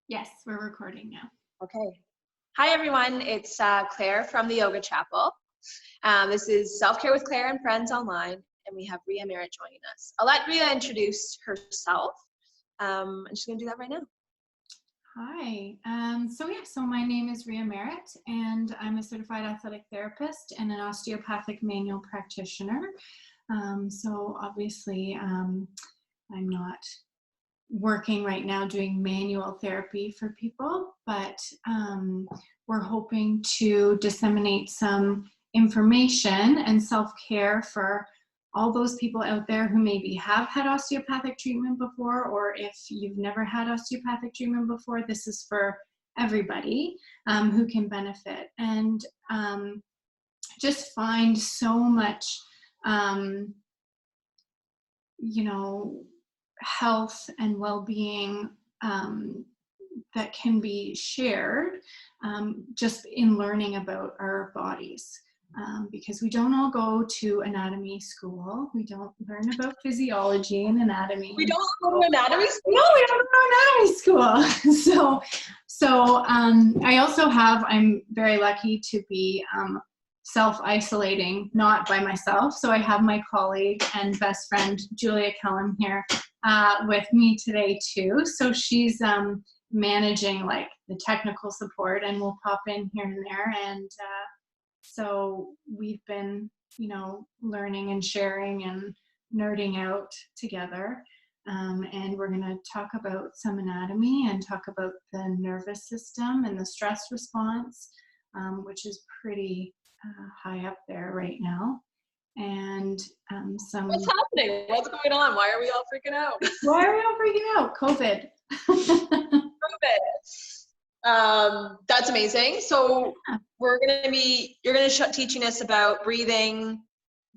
Yes, we're recording now. Okay. Hi, everyone. It's Claire from the Yoga Chapel. This is Self-Care with Claire and Friends Online, and we have RHEA Merritt joining us. I'll let RHEA introduce herself, and she's going to do that right now. Hi. So my name is RHEA Merritt, and I'm a certified athletic therapist and an osteopathic manual practitioner. So obviously, I'm not working right now doing manual therapy for people, but we're hoping to disseminate some information and self-care for all those people out there who maybe have had osteopathic treatment before, or if you've never had osteopathic treatment before, this is for everybody who can benefit. And just find so much, health and well-being that can be shared just in learning about our bodies. Because we don't all go to anatomy school. We don't learn about physiology and anatomy. We don't go to anatomy school? No, we don't go to anatomy school. So I'm very lucky to be self-isolating, not by myself. So I have my colleague and best friend, Julia Kellum, here with me today too. So she's managing like the technical support, and we'll pop in here and there. And so we've been, learning and sharing and nerding out together. And we're going to talk about some anatomy and talk about the nervous system and the stress response, which is pretty high up there right now. And What's happening? What's going on? Why are we all freaking out? Why are we all freaking out? COVID. COVID. That's amazing. So you're going to teaching us about breathing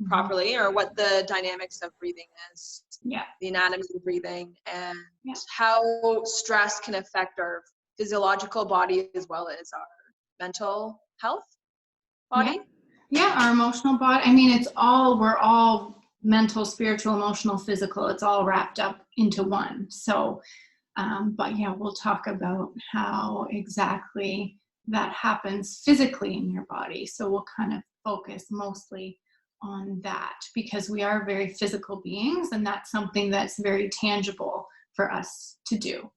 properly, or what the dynamics of breathing is. Yeah. The anatomy of breathing, and how stress can affect our physiological body as well as our mental health body. Yeah, our emotional body. I mean, we're all mental, spiritual, emotional, physical. It's all wrapped up into one. So, but yeah, we'll talk about how exactly that happens physically in your body. So we'll kind of focus mostly on that, because we are very physical beings, and that's something that's very tangible for us to do.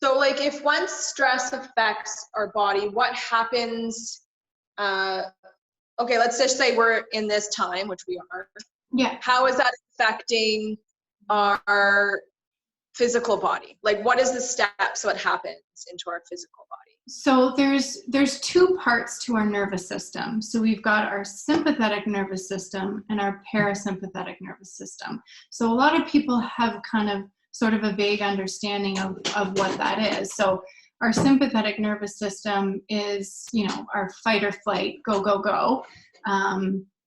So like, if once stress affects our body, what happens? Okay, let's just say we're in this time, which we are. Yeah. How is that affecting our physical body? Like, what is the steps, what happens into our physical body? So there's two parts to our nervous system. So we've got our sympathetic nervous system and our parasympathetic nervous system. So a lot of people have kind of sort of a vague understanding of what that is. So our sympathetic nervous system is, our fight or flight, go, go, go.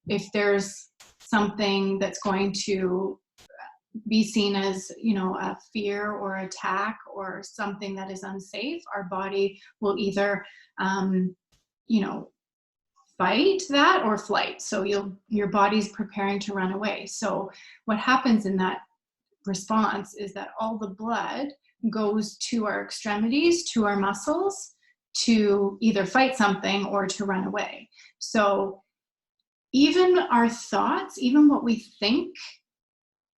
If there's something that's going to be seen as, a fear or attack or something that is unsafe, our body will either, fight that or flight. So your body's preparing to run away. So what happens in that response is that all the blood goes to our extremities, to our muscles, to either fight something or to run away. So even our thoughts, even what we think,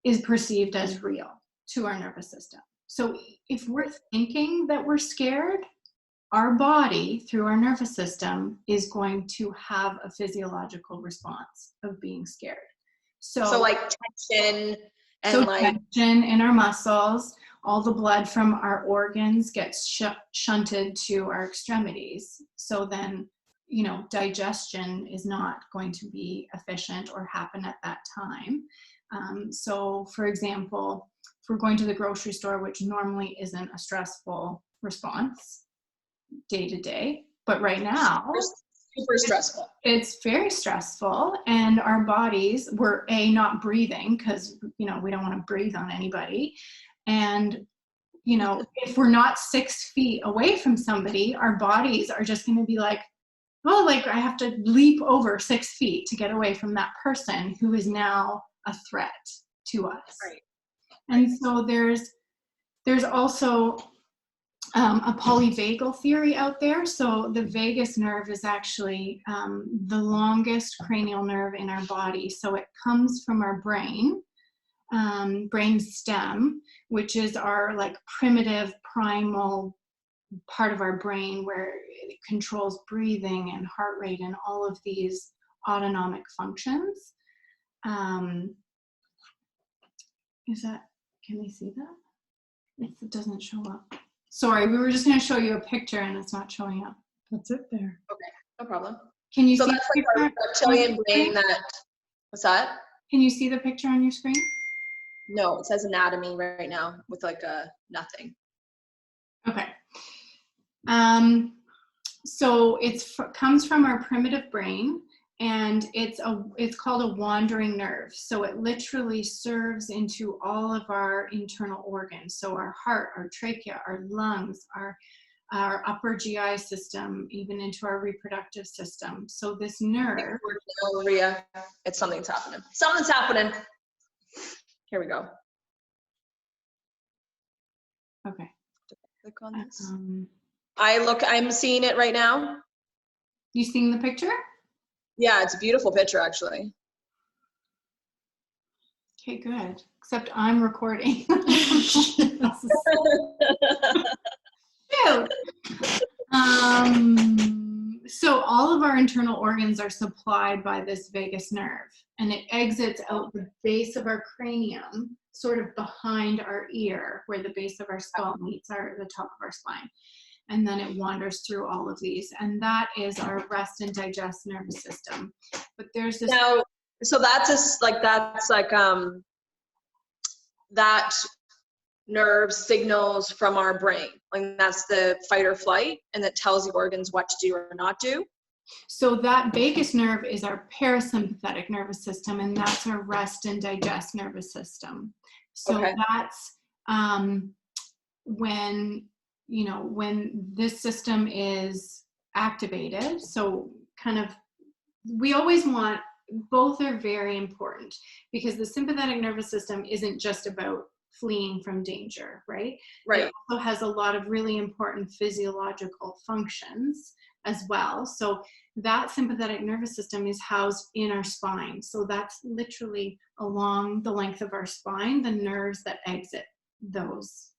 is perceived as real to our nervous system. So if we're thinking that we're scared, our body, through our nervous system, is going to have a physiological response of being scared. So like tension and tension in our muscles, all the blood from our organs gets shunted to our extremities. So then, digestion is not going to be efficient or happen at that time. So for example, if we're going to the grocery store, which normally isn't a stressful response day to day, but right now super stressful. It's very stressful, and our bodies, we're not breathing because we don't want to breathe on anybody, and if we're not 6 feet away from somebody, our bodies are just going to be like, well, like I have to leap over 6 feet to get away from that person who is now a threat to us. Right. And so there's also a polyvagal theory out there. So the vagus nerve is actually the longest cranial nerve in our body. So it comes from our brain stem, which is our like primitive primal part of our brain where it controls breathing and heart rate and all of these autonomic functions. Can we see that? It doesn't show up. Sorry, we were just going to show you a picture and it's not showing up. That's it there. Okay, no problem. Can you so see that's like our reptilian brain that, what's that? Can you see the picture on your screen? No, it says anatomy right now with like a nothing. Okay. So comes from our primitive brain, and it's called a wandering nerve. So it literally serves into all of our internal organs. So our heart, our trachea, our lungs, our upper GI system, even into our reproductive system. So this nerve. RHEA, something's happening. Something's happening. Here we go. Okay. Click on this. I'm seeing it right now. You seeing the picture? Yeah, it's a beautiful picture, actually. Okay, good. Except I'm recording. So all of our internal organs are supplied by this vagus nerve, and it exits out the base of our cranium, sort of behind our ear, where the base of our skull meets the top of our spine. And then it wanders through all of these, and that is our rest and digest nervous system. But there's this. Now, so that nerve signals from our brain, like that's the fight or flight, and that tells the organs what to do or not do. So that vagus nerve is our parasympathetic nervous system, and that's our rest and digest nervous system. So that's when this system is activated. So kind of, we always want, both are very important, because the sympathetic nervous system isn't just about fleeing from danger, right? Right. It also has a lot of really important physiological functions as well. So that sympathetic nervous system is housed in our spine. So that's literally along the length of our spine, the nerves that exit those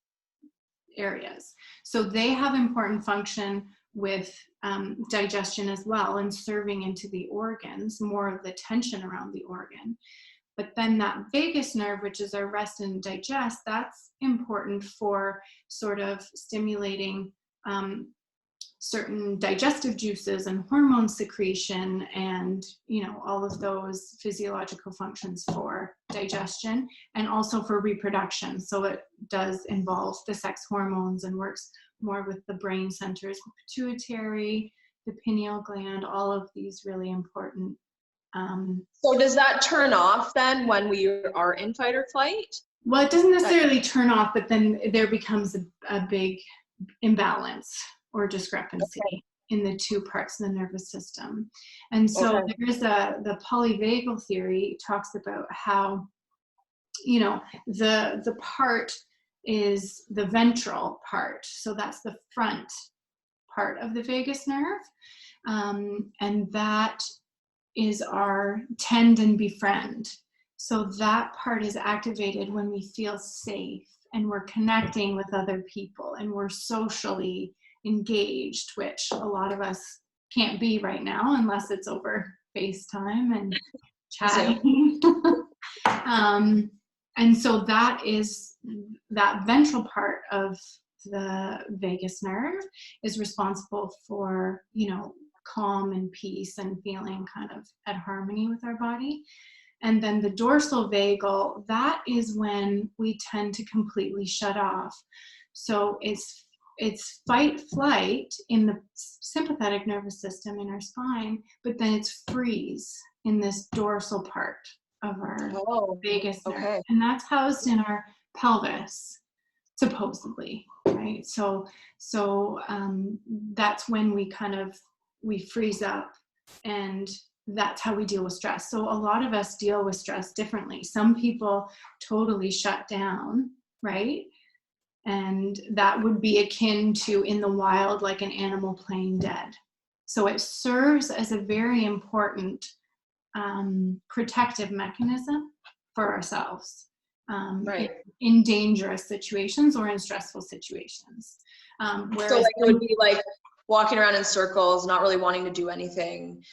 areas. So they have important function with digestion as well, and serving into the organs, more of the tension around the organ. But then that vagus nerve, which is our rest and digest, that's important for sort of stimulating certain digestive juices and hormone secretion, and all of those physiological functions for digestion, and also for reproduction. So it does involve the sex hormones and works more with the brain centers, the pituitary, the pineal gland, all of these really important. So does that turn off then when we are in fight or flight? Well, it doesn't necessarily turn off, but then there becomes a big imbalance or discrepancy in the two parts of the nervous system. And so there's the polyvagal theory talks about how, the part is the ventral part. So that's the front part of the vagus nerve. And that is our tend and befriend. So that part is activated when we feel safe and we're connecting with other people and we're socially engaged, which a lot of us can't be right now unless it's over FaceTime and chatting. And so that ventral part of the vagus nerve is responsible for, calm and peace and feeling kind of at harmony with our body. And then the dorsal vagal, that is when we tend to completely shut off. So it's fight flight in the sympathetic nervous system in our spine, but then it's freeze in this dorsal part of our vagus nerve. And that's housed in our pelvis, supposedly, right? So that's when we freeze up, and that's how we deal with stress. So a lot of us deal with stress differently. Some people totally shut down, right? And that would be akin to in the wild, like an animal playing dead. So it serves as a very important protective mechanism for ourselves Right. in dangerous situations or in stressful situations. So Whereas like it would be like walking around in circles, not really wanting to do anything,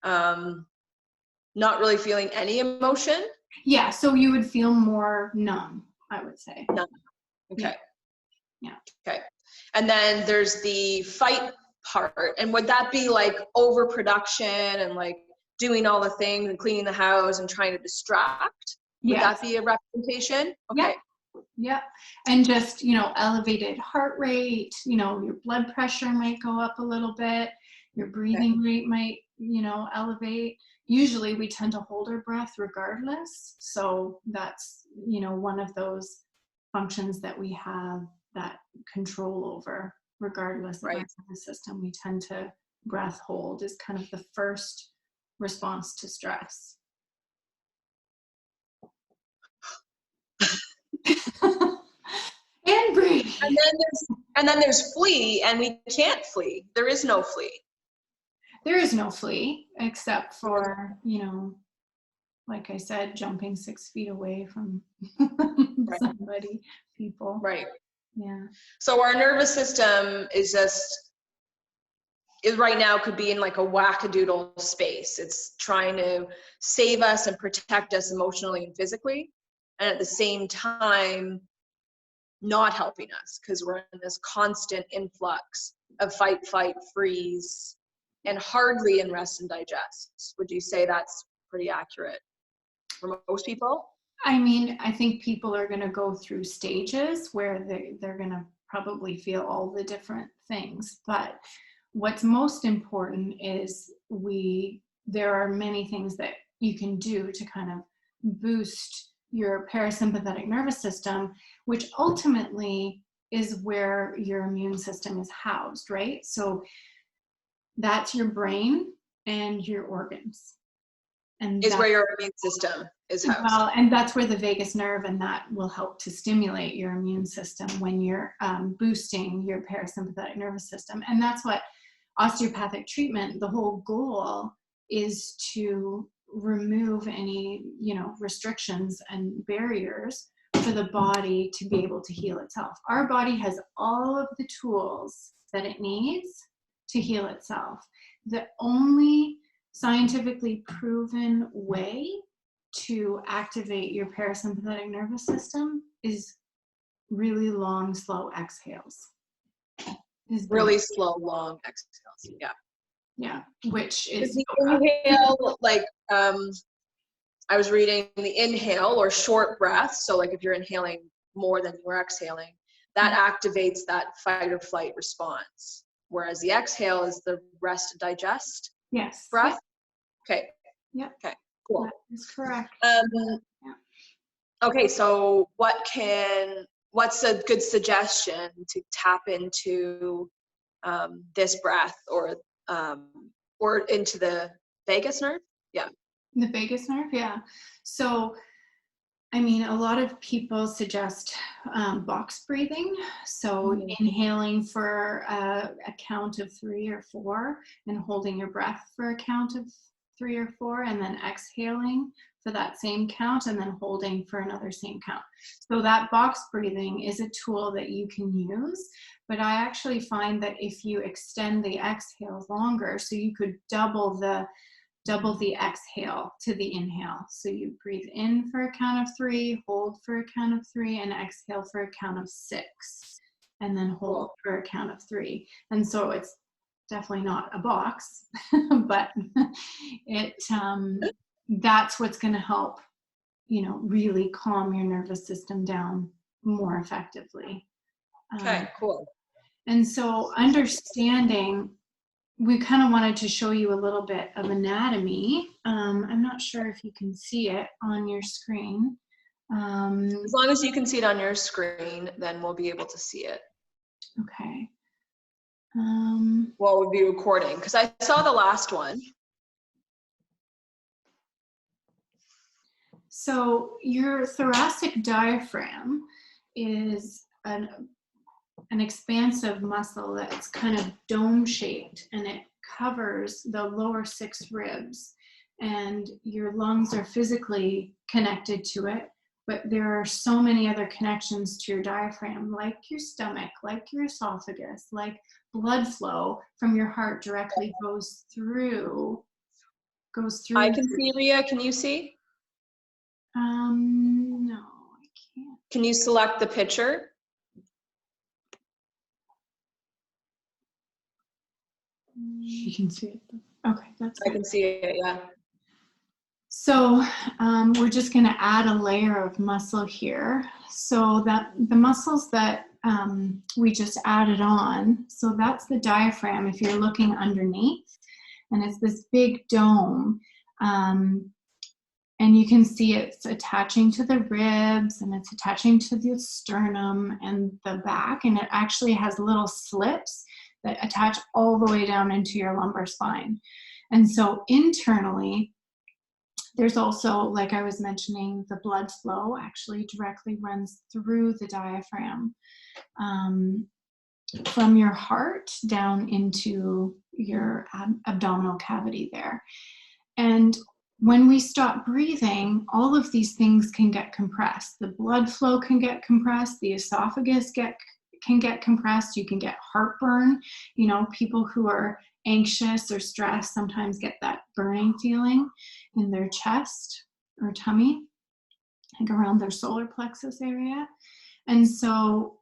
not really feeling any emotion. yeah, so you would feel more numb, I would say. None. Okay. Yeah. Okay. And then there's the fight part. And would that be like overproduction and like doing all the things and cleaning the house and trying to distract? Would Yes. that be a representation? Okay. Yeah. And just, you know, elevated heart rate, you know, your blood pressure might go up a little bit, your breathing rate might, you know, elevate. Usually we tend to hold our breath regardless. So that's, you know, one of those functions that we have that control over regardless of our nervous system. We tend to breath hold is kind of the first response to stress. And breathe. And then there's flee, and we can't flee. There is no flee. There is no flee except for, you know, like I said, jumping 6 feet away from somebody, people. Right. Yeah. So our nervous system is right now could be in like a wackadoodle space. It's trying to save us and protect us emotionally and physically, and at the same time not helping us because we're in this constant influx of fight, flight, freeze, and hardly in rest and digest. Would you say that's pretty accurate for most people? I mean, I think people are going to go through stages where they're going to probably feel all the different things, but what's most important is there are many things that you can do to kind of boost your parasympathetic nervous system, which ultimately is where your immune system is housed, right? So that's your brain and your organs. And is where your immune system is housed. Well, and that's where the vagus nerve, and that will help to stimulate your immune system when you're boosting your parasympathetic nervous system. And that's what osteopathic treatment, the whole goal is to remove any, you know, restrictions and barriers for the body to be able to heal itself. Our body has all of the tools that it needs to heal itself. The only scientifically proven way to activate your parasympathetic nervous system is really long, slow exhales. Really slow, long exhales. Yeah. Yeah, which is the inhale, like I was reading the inhale or short breath. So like if you're inhaling more than you're exhaling, that activates that fight or flight response. Whereas the exhale is the rest and digest breath. Yeah. Okay. Yep. Okay. Cool. That is correct. Okay. So what's a good suggestion to tap into this breath or into the vagus nerve? Yeah. The vagus nerve, yeah. So, I mean, a lot of people suggest box breathing. So inhaling for a count of 3 or 4 and holding your breath for a count of 3 or 4 and then exhaling for that same count and then holding for another same count. So that box breathing is a tool that you can use, but I actually find that if you extend the exhales longer, so you could double the exhale to the inhale. So you breathe in for a count of 3, hold for a count of 3, and exhale for a count of 6, and then hold for a count of 3. And so it's definitely not a box, but that's what's going to help, you know, really calm your nervous system down more effectively. Okay, cool. And so understanding, we kind of wanted to show you a little bit of anatomy. I'm not sure if you can see it on your screen. As long as you can see it on your screen, then we'll be able to see it. Okay. Well, we'll be recording because I saw the last one. So your thoracic diaphragm is an expansive muscle that's kind of dome shaped, and it covers the lower 6 ribs, and your lungs are physically connected to it, but there are so many other connections to your diaphragm, like your stomach, like your esophagus, like blood flow from your heart directly goes through. I can see, RHEA. Can you see? No, I can't. Can you select the picture? You can see it. Okay, that's good. I can see it, yeah. So we're just going to add a layer of muscle here, so that the muscles that we just added on, so that's the diaphragm if you're looking underneath, and it's this big dome, and you can see it's attaching to the ribs, and it's attaching to the sternum and the back, and it actually has little slips that attach all the way down into your lumbar spine. And so internally, there's also, like I was mentioning, the blood flow actually directly runs through the diaphragm, from your heart down into your abdominal cavity there. And when we stop breathing, all of these things can get compressed. The blood flow can get compressed, the esophagus can get compressed, you can get heartburn. You know, people who are anxious or stressed sometimes get that burning feeling in their chest or tummy, like around their solar plexus area. And so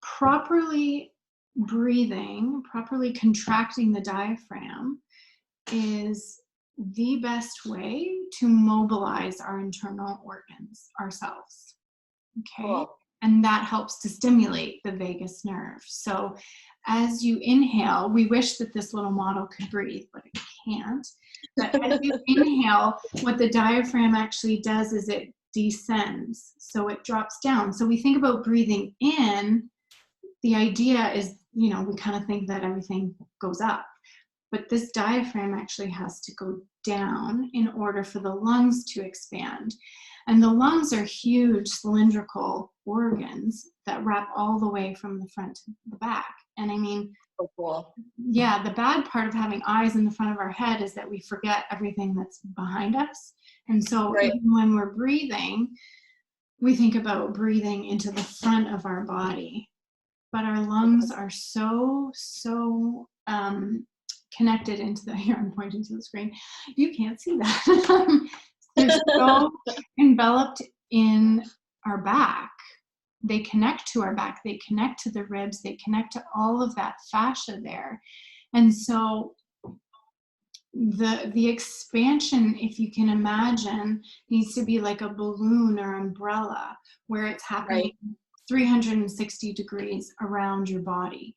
properly breathing, properly contracting the diaphragm is the best way to mobilize our internal organs ourselves. Okay. Cool. And that helps to stimulate the vagus nerve. So as you inhale, we wish that this little model could breathe, but it can't. But as you inhale, what the diaphragm actually does is it descends. So it drops down. So we think about breathing in, the idea is, you know, we kind of think that everything goes up. But this diaphragm actually has to go down in order for the lungs to expand. And the lungs are huge cylindrical organs that wrap all the way from the front to the back. And I mean, so cool. Yeah, the bad part of having eyes in the front of our head is that we forget everything that's behind us. And so Right. even when we're breathing, we think about breathing into the front of our body. But our lungs are so connected into the, here I'm pointing to the screen, you can't see that. They're so enveloped in our back. They connect to our back, they connect to the ribs, they connect to all of that fascia there. And so the expansion, if you can imagine, needs to be like a balloon or umbrella where it's happening 360 degrees around your body.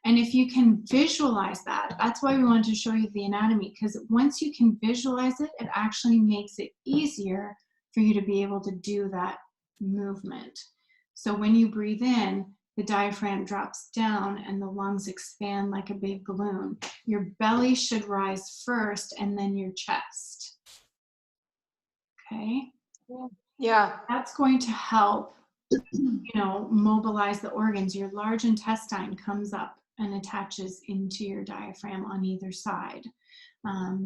And if you can visualize that, that's why we wanted to show you the anatomy, because once you can visualize it, it actually makes it easier for you to be able to do that movement. So when you breathe in, the diaphragm drops down and the lungs expand like a big balloon. Your belly should rise first and then your chest. Okay? Yeah. That's going to help, you know, mobilize the organs. Your large intestine comes up and attaches into your diaphragm on either side.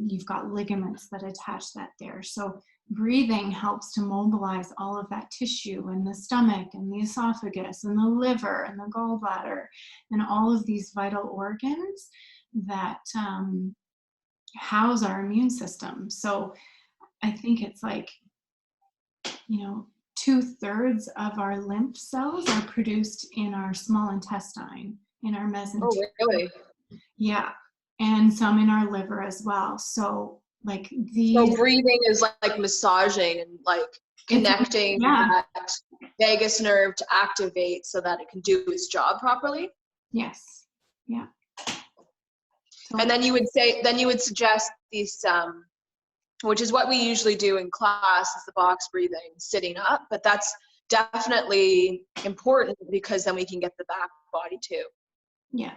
You've got ligaments that attach that there. So breathing helps to mobilize all of that tissue in the stomach and the esophagus and the liver and the gallbladder and all of these vital organs that house our immune system. So I think it's like, you know, 2/3 of our lymph cells are produced in our small intestine, in our mesenteric. Oh, really? Yeah, and some in our liver as well. So like these. So breathing is like massaging and like connecting that vagus nerve to activate so that it can do its job properly. Yes. Yeah. So, and then you would suggest these, which is what we usually do in class, is the box breathing, sitting up. But that's definitely important because then we can get the back body too. Yeah.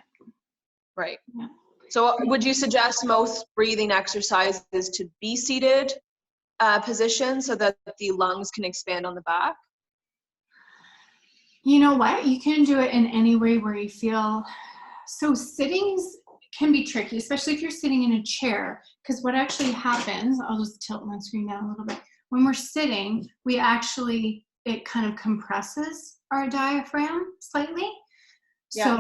Right. Yeah. So would you suggest most breathing exercises to be seated position so that the lungs can expand on the back? You know what? You can do it in any way where you feel. So sittings can be tricky, especially if you're sitting in a chair, because what actually happens, I'll just tilt my screen down a little bit. When we're sitting, it kind of compresses our diaphragm slightly. Yeah.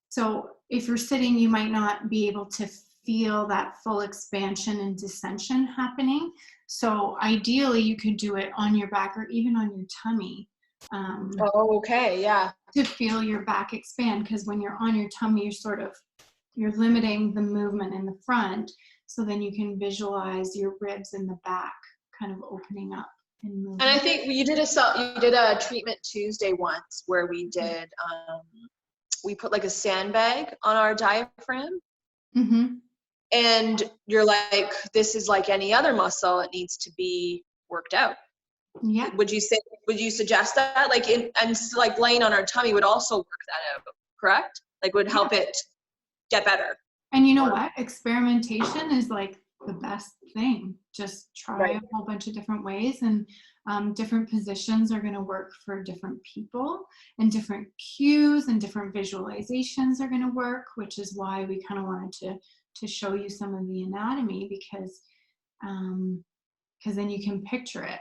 So if you're sitting, you might not be able to feel that full expansion and distension happening. So ideally, you could do it on your back or even on your tummy. Oh, okay. Yeah. To feel your back expand, because when you're on your tummy, you're limiting the movement in the front, so then you can visualize your ribs in the back kind of opening up and moving. And I think you did a treatment Tuesday once where we did we put like a sandbag on our diaphragm. Mm-hmm. And you're like, this is like any other muscle, it needs to be worked out. Yeah. Would you suggest that? Like like laying on our tummy would also work that out, correct? Like would help it get better. And you know what? Experimentation is like the best thing. Just try a whole bunch of different ways, and different positions are going to work for different people, and different cues and different visualizations are going to work, which is why we kind of wanted to show you some of the anatomy, because then you can picture it.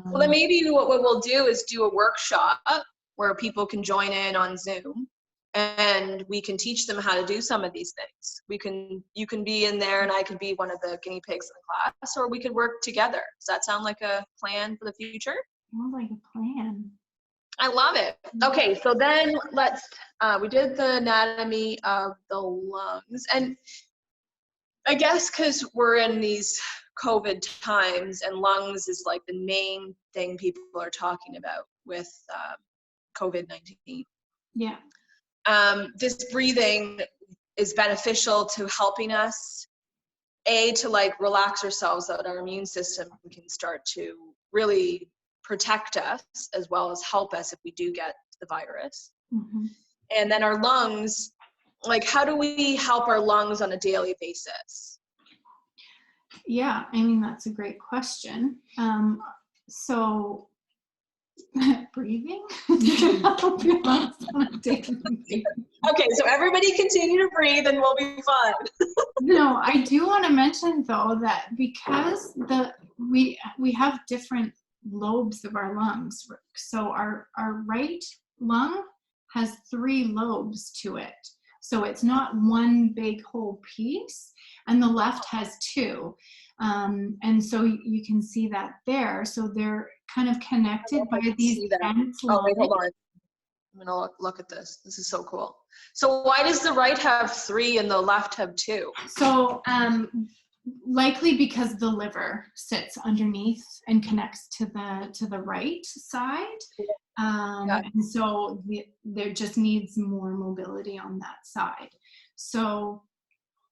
Well, then maybe what we'll do is do a workshop where people can join in on Zoom, and we can teach them how to do some of these things. You can be in there and I could be one of the guinea pigs in the class, or we could work together. Does that sound like a plan for the future? Sounds like a plan. I love it. Okay, so then we did the anatomy of the lungs, and I guess because we're in these COVID times and lungs is like the main thing people are talking about with COVID-19. Yeah. This breathing is beneficial to helping us, to like relax ourselves so that our immune system can start to really protect us as well as help us if we do get the virus. Mm-hmm. And then our lungs, like how do we help our lungs on a daily basis? Yeah, I mean, that's a great question. So breathing? Okay, so everybody continue to breathe and we'll be fine. No, I do want to mention though that because we have different lobes of our lungs. So our right lung has 3 lobes to it. So it's not one big whole piece, and the left has 2. And so you can see that there. So they're kind of connected by these dense lines. Oh, wait, hold on. I'm gonna look at this. This is so cool. So why does the right have 3 and the left have 2? So likely because the liver sits underneath and connects to the right side. And so there just needs more mobility on that side. So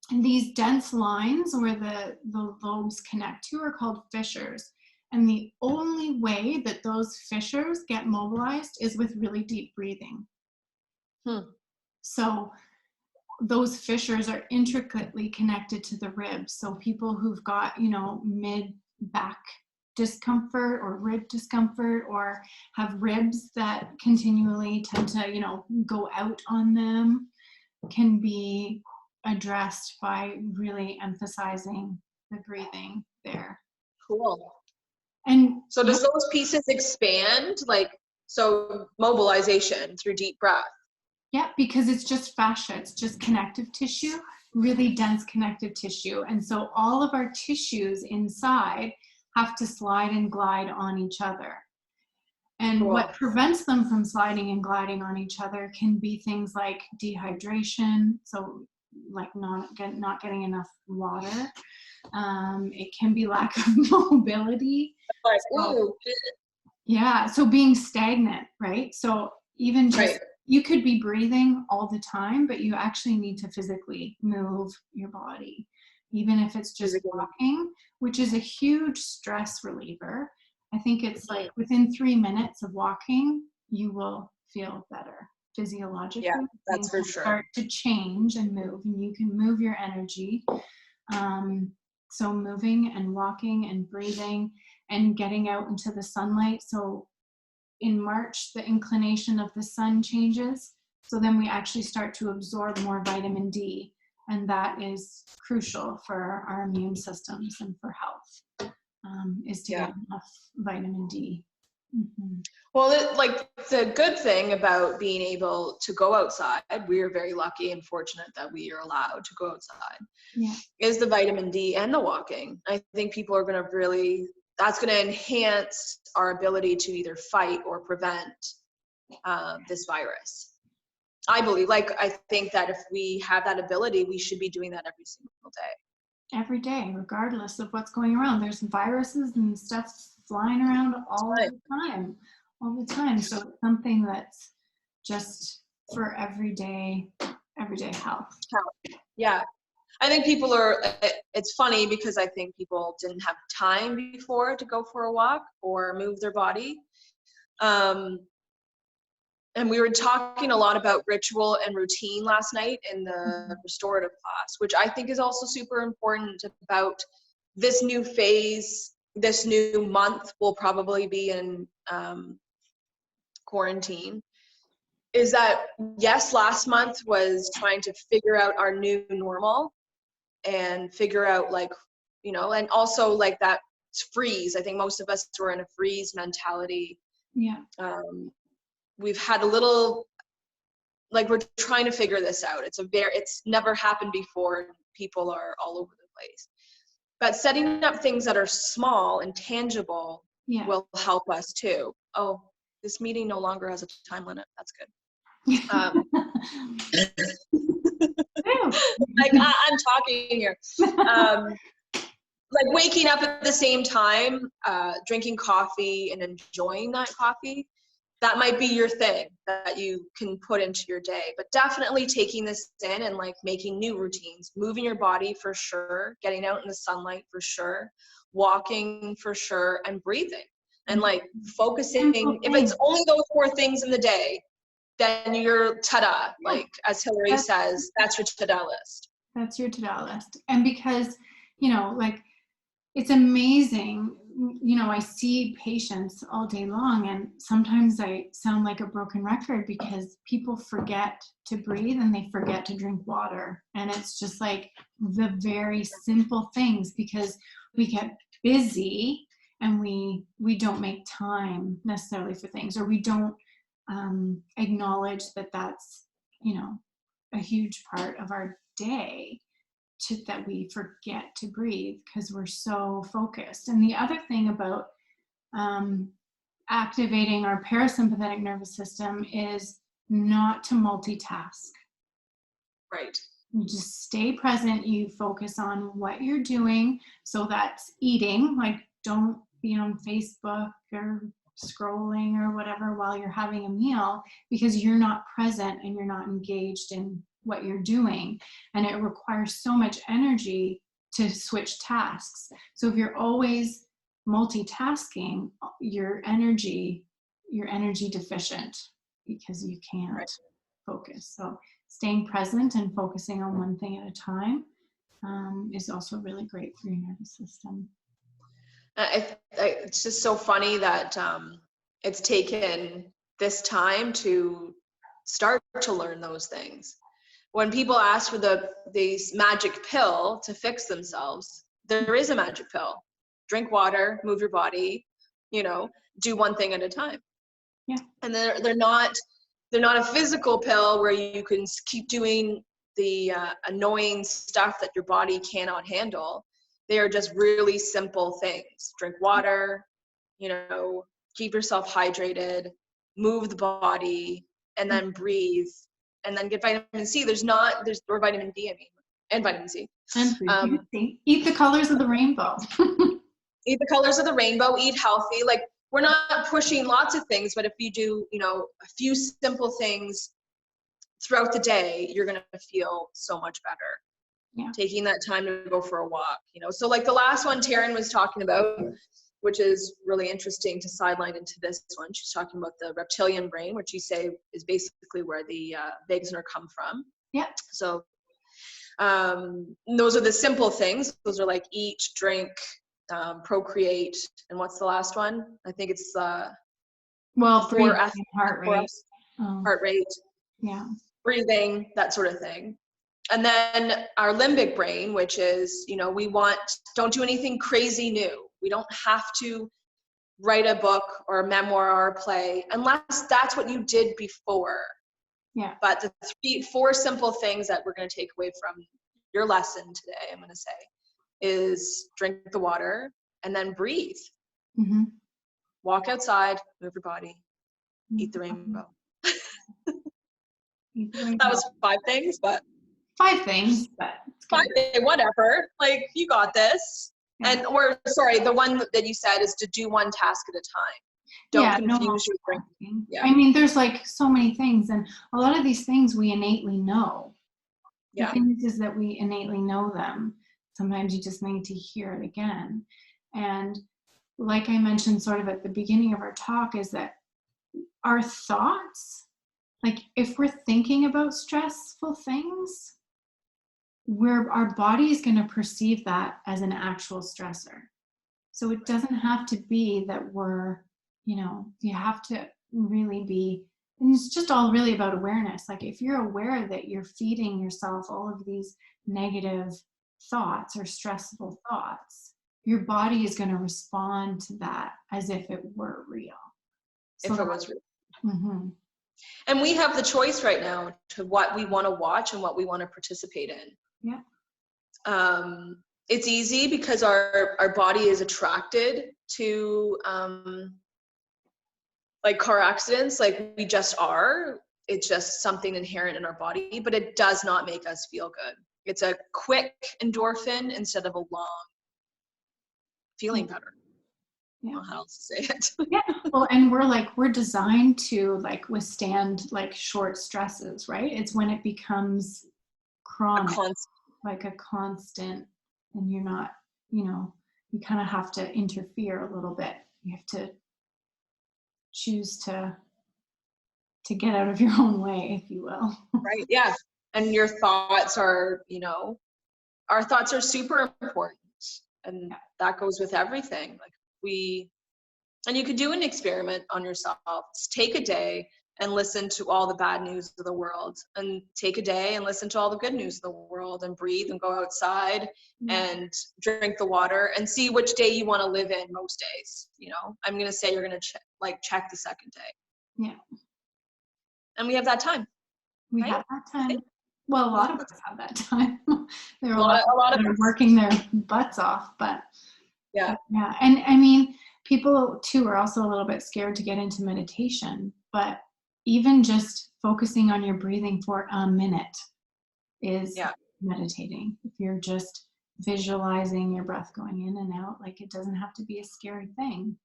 these dense lines where the lobes connect to are called fissures. And the only way that those fissures get mobilized is with really deep breathing. So those fissures are intricately connected to the ribs. So people who've got, mid-back discomfort or rib discomfort, or have ribs that continually tend to, go out on them, can be addressed by really emphasizing the breathing there. Cool. And so does those pieces expand, so mobilization through deep breath? Yeah, because it's just fascia, it's just connective tissue, really dense connective tissue. And so all of our tissues inside have to slide and glide on each other. And what prevents them from sliding and gliding on each other can be things like dehydration, so like not getting enough water. It can be lack of mobility. So being stagnant, right? So even just you could be breathing all the time, but you actually need to physically move your body, even if it's just walking, which is a huge stress reliever. I think it's like within 3 minutes of walking, you will feel better physiologically. Yeah, that's for sure. Start to change and move, and you can move your energy. So moving and walking and breathing and getting out into the sunlight. So in March, the inclination of the sun changes. So then we actually start to absorb more vitamin D. And that is crucial for our immune systems and for health, is to get enough vitamin D. Mm-hmm. Well, like the good thing about being able to go outside, we are very lucky and fortunate that we are allowed to go outside, is the vitamin D and the walking. I think people are going to really, that's going to enhance our ability to either fight or prevent this virus. I believe, I think that if we have that ability, we should be doing that every single day. Every day, regardless of what's going around. There's viruses and stuff flying around all the time. So it's something that's just for everyday health. Yeah. I think people it's funny because I think people didn't have time before to go for a walk or move their body. And we were talking a lot about ritual and routine last night in the restorative class, which I think is also super important about this new phase. This new month will probably be in quarantine. Is that, yes, last month was trying to figure out our new normal and figure out and also that freeze. I think most of us were in a freeze mentality. Yeah. We've had a little, we're trying to figure this out. It's never happened before. People are all over the place. But setting up things that are small and tangible will help us too. Oh, this meeting no longer has a time limit. That's good. I'm talking here. Waking up at the same time, drinking coffee and enjoying that coffee. That might be your thing that you can put into your day, but definitely taking this in and making new routines, moving your body for sure, getting out in the sunlight for sure, walking for sure, and breathing and focusing. If it's only those 4 things in the day, then you're ta-da, as Hillary says, that's your to-do list. That's your to-do list. And because, it's amazing, I see patients all day long, and sometimes I sound like a broken record because people forget to breathe and they forget to drink water. And it's just the very simple things, because we get busy and we don't make time necessarily for things, or we don't acknowledge that that's, a huge part of our day. That we forget to breathe because we're so focused. And the other thing about activating our parasympathetic nervous system is not to multitask. Right. You just stay present. You focus on what you're doing. So that's eating. Don't be on Facebook or scrolling or whatever while you're having a meal, because you're not present and you're not engaged in what you're doing, and it requires so much energy to switch tasks. So if you're always multitasking, you're energy deficient because you can't focus. So staying present and focusing on one thing at a time is also really great for your nervous system. It's just so funny that it's taken this time to start to learn those things. When people ask for this magic pill to fix themselves, there is a magic pill. Drink water, move your body, do one thing at a time. Yeah. And they're not a physical pill where you can keep doing the annoying stuff that your body cannot handle. They are just really simple things. Drink water, keep yourself hydrated, move the body, and then breathe. And then get vitamin C. Or vitamin D, and vitamin C. And eat the colors of the rainbow. Eat the colors of the rainbow, eat healthy. We're not pushing lots of things, but if you do, a few simple things throughout the day, you're going to feel so much better. Yeah. Taking that time to go for a walk, So the last one Taryn was talking about, which is really interesting to sideline into this one. She's talking about the reptilian brain, which you say is basically where the vagus nerve come from. Yeah. So those are the simple things. Those are eat, drink, procreate, and what's the last one? I think it's Well, for breathing us, and heart for rate. us, Oh, heart rate, yeah. breathing, that sort of thing. And then our limbic brain, which is, you know, don't do anything crazy new. We don't have to write a book or a memoir or a play unless that's what you did before. Yeah. But the 4 simple things that we're going to take away from your lesson today, I'm going to say, is drink the water and then breathe. Mm-hmm. Walk outside, move your body, eat the rainbow. Eat the rainbow. That was 5 things, but 5 things, but it's good. whatever. Like, you got this. Yeah. And, or sorry, the one that you said is to do one task at a time. Don't confuse your brain. Yeah. I mean, there's like so many things, and a lot of these things we innately know. The thing is that we innately know them. Sometimes you just need to hear it again. And like I mentioned sort of at the beginning of our talk, is that our thoughts, like if we're thinking about stressful things, our body is going to perceive that as an actual stressor. So it doesn't have to be that we're, you know, you have to really be, and it's just all really about awareness. Like if you're aware that you're feeding yourself all of these negative thoughts or stressful thoughts, your body is going to respond to that as if it were real. So if it was real. Mm-hmm. And we have the choice right now to what we want to watch and what we want to participate in. Yeah. It's easy because our body is attracted to like car accidents, like we just are. It's just something inherent in our body, but it does not make us feel good. It's a quick endorphin instead of a long feeling better. Yeah. I don't know how else to say it. Yeah. Well, and we're designed to like withstand like short stresses, right? It's when it becomes chronic, like a constant, and you're not, you know, you kind of have to interfere a little bit. You have to choose to get out of your own way, if you will. Right. Yeah. And your thoughts are, you know, our thoughts are super important, and that goes with everything. Like and you could do an experiment on yourself. Just take a day and listen to all the bad news of the world, and take a day and listen to all the good news of the world, and breathe and go outside and drink the water and see which day you want to live in most days. You know, I'm going to say you're going to check the second day. Yeah. And we have that time. We right? have that time. Well, a lot of us have that time. There are a lot of of that are working their butts off, but yeah. And I mean, people too are also a little bit scared to get into meditation, but even just focusing on your breathing for a minute is meditating. If you're just visualizing your breath going in and out, like it doesn't have to be a scary thing.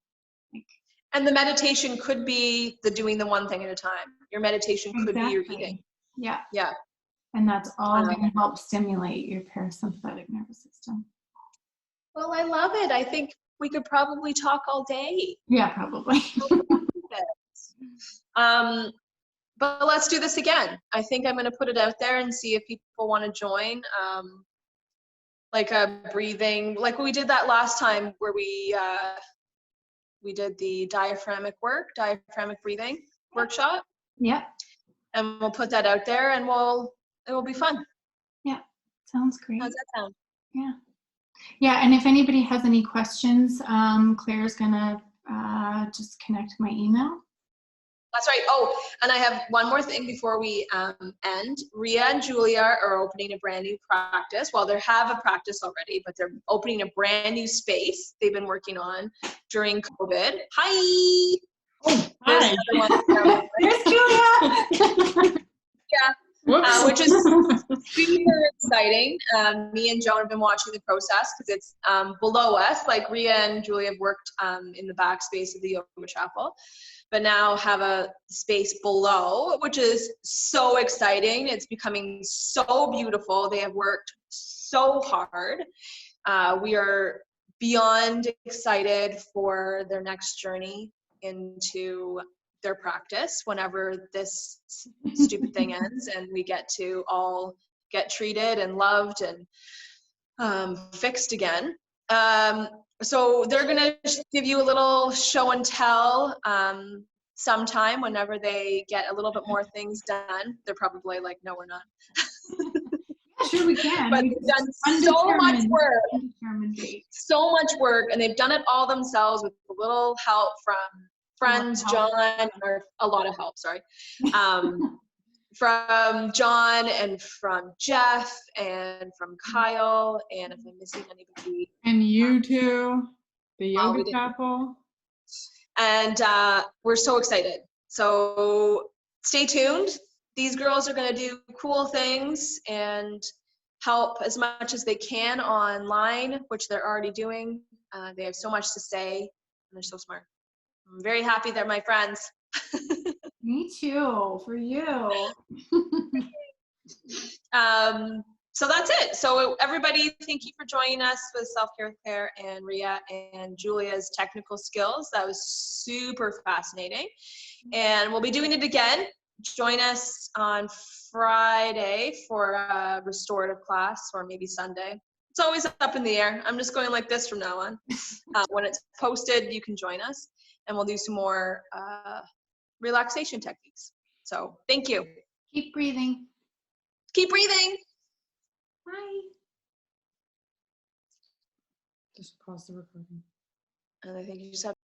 And the meditation could be doing the one thing at a time. Your meditation could be your eating. Yeah. Yeah. And that's all going to help stimulate your parasympathetic nervous system. Well, I love it. I think we could probably talk all day. Yeah, probably. But let's do this again. I think I'm going to put it out there and see if people want to join. Like a breathing, like we did that last time where we did the diaphragmic breathing workshop. Yeah. And we'll put that out there, and it will be fun. Yeah. Sounds great. How's that sound? Yeah. Yeah, and if anybody has any questions, Claire's gonna just connect my email. That's right. Oh, and I have one more thing before we end. RHEA and Julia are opening a brand new practice. Well, they have a practice already, but they're opening a brand new space they've been working on during COVID. Hi. Oh, hi. There's Julia. Yeah. Which is super exciting. Me and Joan have been watching the process because it's below us. Like RHEA and Julia have worked in the back space of the yoga chapel, but now have a space below, which is so exciting. It's becoming so beautiful. They have worked so hard. We are beyond excited for their next journey into their practice whenever this stupid thing ends and we get to all get treated and loved and fixed again. So they're going to give you a little show and tell sometime whenever they get a little bit more things done. They're probably like, no, we're not. Yeah, sure we can. But they've done so much work. Undetermined date. So much work, and they've done it all themselves with a little help from friends, John, or a lot of help, sorry. From John and from Jeff and from Kyle, and if I'm missing anybody. And you too, the yoga chapel. And we're so excited. So stay tuned. These girls are going to do cool things and help as much as they can online, which they're already doing. They have so much to say, and they're so smart. I'm very happy they're my friends. Me too, for you. So that's it. So everybody, thank you for joining us with Self-Care with Claire and RHEA and Julia's technical skills. That was super fascinating. And we'll be doing it again. Join us on Friday for a restorative class, or maybe Sunday. It's always up in the air. I'm just going like this from now on. When it's posted, you can join us, and we'll do some more relaxation techniques. So thank you. Keep breathing. Keep breathing. Bye. Just pause the recording. And I think you just have